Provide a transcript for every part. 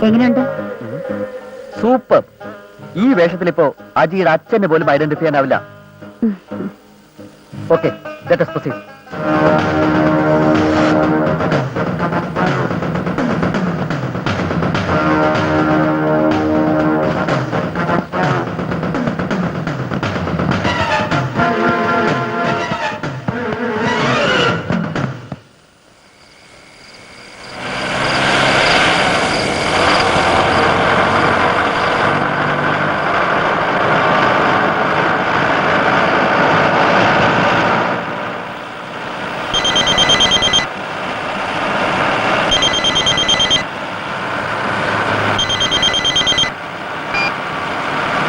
എങ്ങനെയുണ്ട്? സൂപ്പർ. ഈ വേഷത്തിലിപ്പോ അജിയുടെ അച്ഛനെ പോലും ഐഡന്റിഫൈ ചെയ്യാനാവില്ല. Okay, let us proceed.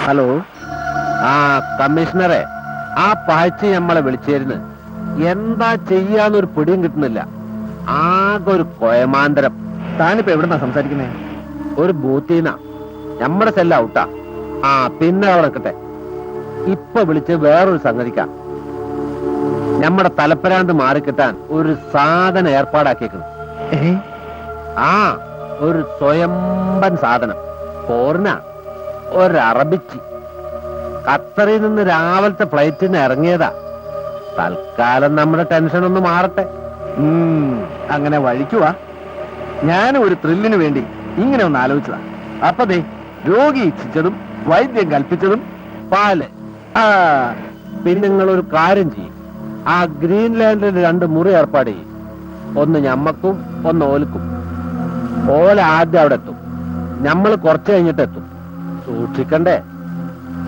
Hello, ആ കമ്മീഷണറെ, ആ പാഴ്ച നമ്മളെ വിളിച്ചിരുന്നു. എന്താ ചെയ്യാന്നൊരു പിടിയും കിട്ടുന്നില്ല. ആകെ ഒരു കൊയമാന്തരം. താനിപ്പോ എവിടുന്നാ സംസാരിക്കുന്നേ? ഒരു ബൂത്തീന. നമ്മുടെ സെല്ല ഔട്ടാ. ആ പിന്നെ അവിടെ നിൽക്കട്ടെ. ഇപ്പൊ വിളിച്ച് വേറൊരു സംഗതിക്കാം. നമ്മുടെ തലപ്പരാന്ത് മാറിക്കിട്ടാൻ ഒരു സാധനം ഏർപ്പാടാക്കിയേക്കുന്നു. ആ ഒരു സ്വയംബൻ സാധനം. പോർന ഒരറബിച്ചി. ഖത്തറിൽ നിന്ന് രാവിലത്തെ ഫ്ലൈറ്റിന് ഇറങ്ങിയതാ. തൽക്കാലം നമ്മുടെ ടെൻഷൻ ഒന്ന് മാറട്ടെ. അങ്ങനെ വഴിക്കുവാ. ഞാനും ഒരു ത്രില്ലിന് വേണ്ടി ഇങ്ങനെ ഒന്ന് ആലോചിച്ചതാ. അപ്പൊ ദേ, രോഗി ഇച്ഛിച്ചതും വൈദ്യം കൽപ്പിച്ചതും പാല്. ആ പിന്നെ നിങ്ങളൊരു കാര്യം ചെയ്യും. ആ ഗ്രീൻലാൻഡിൽ 2 മുറി ഏർപ്പാട് ചെയ്യും. ഒന്ന് ഞമ്മക്കും ഒന്ന് ഓൽക്കും. ഓല ആദ്യം അവിടെ എത്തും. നമ്മൾ കുറച്ച് കഴിഞ്ഞിട്ട് എത്തും. സൂക്ഷിക്കണ്ടേ?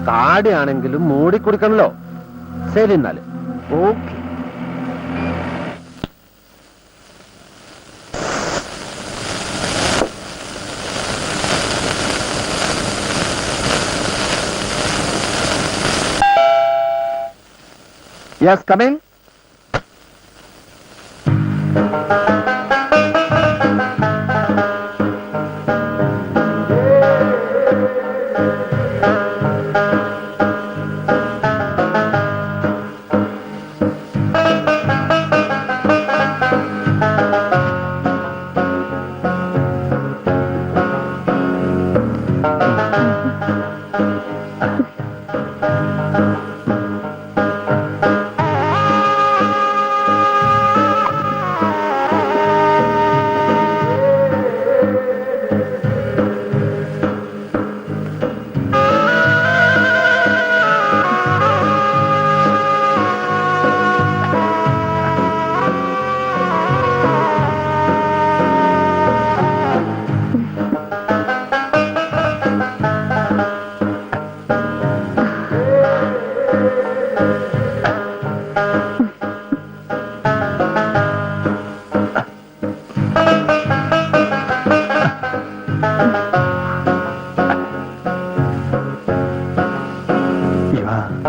കാടിയാണെങ്കിലും മൂടിക്കുടിക്കണല്ലോ. ശരി എന്നാല്. Okay. Yes, come in.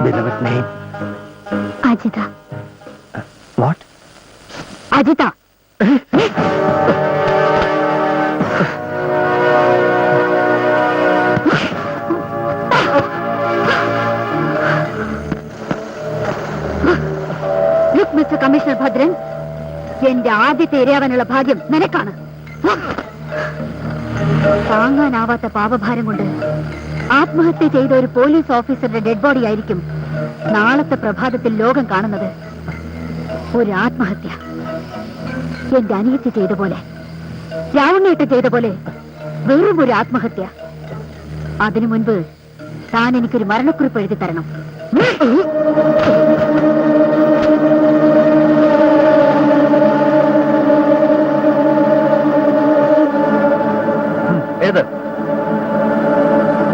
Beloved name? Ajitha. What? Ajitha. Look mister commissioner Bhadran, എന്റെ ആദ്യത്തെ ഇരയാവാനുള്ള ഭാഗ്യം നിനക്കാണ്. താങ്ങാനാവാത്ത പാപഭാരം കൊണ്ട് ആത്മഹത്യ ചെയ്ത ഒരു പോലീസ് ഓഫീസറുടെ ഡെഡ് ബോഡി ആയിരിക്കും നാളത്തെ പ്രഭാതത്തിൽ ലോകം കാണുന്നത്. ഒരു ആത്മഹത്യ. എന്റെ അനിയത്തി ചെയ്ത പോലെ, രാവണേട്ട ചെയ്ത പോലെ വെറും ഒരു ആത്മഹത്യ. അതിനു മുൻപ് താൻ എനിക്കൊരു മരണക്കുറിപ്പ് എഴുതി തരണം. ഏത്?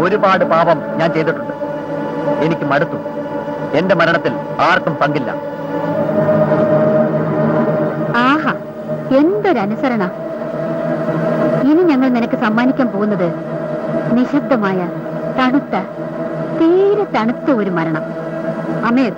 ഒരുപാട് പാപം ഞാൻ ചെയ്തിട്ടുണ്ട്. എനിക്ക് മടുത്തു. എന്റെ മരണത്തിൽ ആർക്കും പങ്കില്ല. ആഹാ, എന്തൊരനുസരണ. ഇനി ഞങ്ങൾ നിനക്ക് സമ്മാനിക്കാൻ പോകുന്നത് നിശബ്ദമായ, തണുത്ത, തീരെ തണുത്ത ഒരു മരണം. Ameer,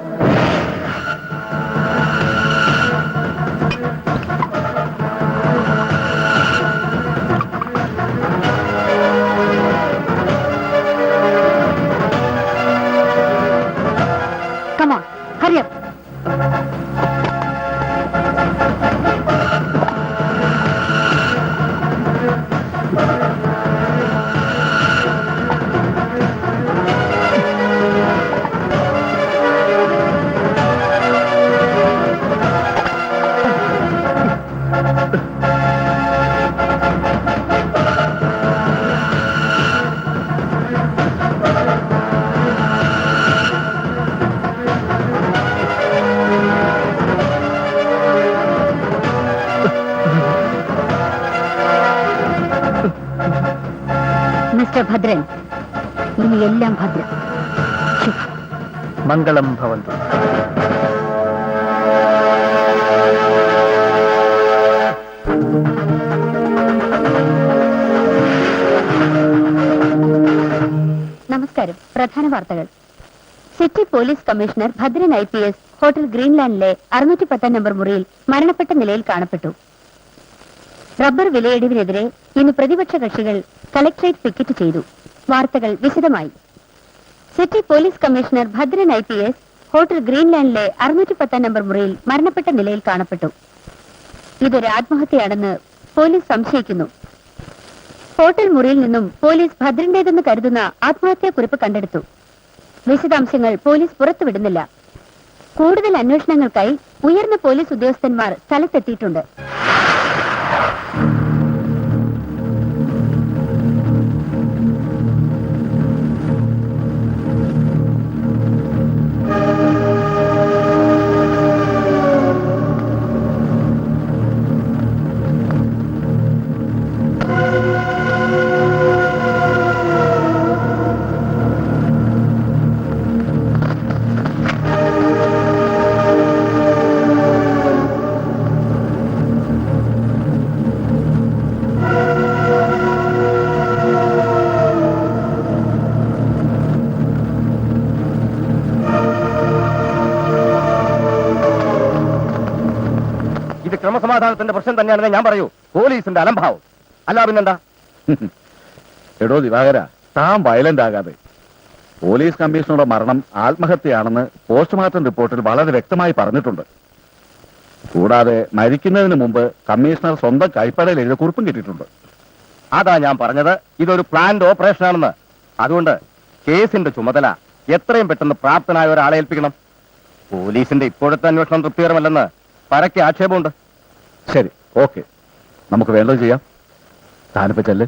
come on, hurry up. Mister Bhadran, ഇനി എല്ലാം ഭദ്രം. ശുഭം. മംഗളം ഭവന്തു. നമസ്കാരം. പ്രധാന വാർത്തകൾ. City police commissioner Bhadran IPS hotel ഗ്രീൻലാൻഡിലെ 610 നമ്പർ മുറിയിൽ മരണപ്പെട്ട നിലയിൽ കാണപ്പെട്ടു. റബ്ബർ വിലയിടിവിനെതിരെ ഇന്ന് പ്രതിപക്ഷ കക്ഷികൾ കളക്ടറേറ്റ് പിക്കറ്റ് ചെയ്തു. വാർത്തകൾ വിശദമായി. City police commissioner Bhadran IPS hotel ഗ്രീൻലാൻഡിലെ 610 നമ്പർ മുറിയിൽ മരണപ്പെട്ട നിലയിൽ കാണപ്പെട്ടു. ഇതൊരു ആത്മഹത്യയാണെന്ന് പോലീസ് സംശയിക്കുന്നു. ഹോട്ടൽ മുറിയിൽ നിന്നും പോലീസ് ഭദ്രന്റേതെന്ന് കരുതുന്ന ആത്മഹത്യാക്കുറിപ്പ് കണ്ടെടുത്തു. വിശദാംശങ്ങൾ പോലീസ് പുറത്തുവിടുന്നില്ല. കൂടുതൽ അന്വേഷണങ്ങൾക്കായി ഉയർന്ന പോലീസ് ഉദ്യോഗസ്ഥന്മാർ സ്ഥലത്തെത്തിയിട്ടുണ്ട്. ക്രമസമാധാനത്തിന്റെ പ്രശ്നം തന്നെയാണെന്ന് ഞാൻ പറയൂ. പോലീസിന്റെ അലംഭാവം അല്ല പിന്നെന്താ? എടോ ദിവാകര, താൻ വയലന്റ് ആകാതെ. പോലീസ് കമ്മീഷണറുടെ മരണം ആത്മഹത്യയാണെന്ന് പോസ്റ്റ്മോർട്ടം റിപ്പോർട്ടിൽ വളരെ വ്യക്തമായി പറഞ്ഞിട്ടുണ്ട്. കൂടാതെ മരിക്കുന്നതിന് മുമ്പ് കമ്മീഷണർ സ്വന്തം കൈപ്പടയിൽ എഴുതിയ കുറിപ്പും കിട്ടിയിട്ടുണ്ട്. അതാ ഞാൻ പറഞ്ഞത്, ഇതൊരു പ്ലാൻഡ് ഓപ്പറേഷൻ ആണെന്ന്. അതുകൊണ്ട് കേസിന്റെ ചുമതല എത്രയും പെട്ടെന്ന് പ്രാപ്തനായ ഒരാളെ ഏൽപ്പിക്കണം. പോലീസിന്റെ ഇപ്പോഴത്തെ അന്വേഷണം തൃപ്തികരമല്ലെന്ന് പരക്കെ ആക്ഷേപമുണ്ട്. ശരി, ഓക്കെ, നമുക്ക് വേണ്ടത് ചെയ്യാം. താനിപ്പോ ചെല്ല്.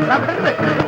Stop it!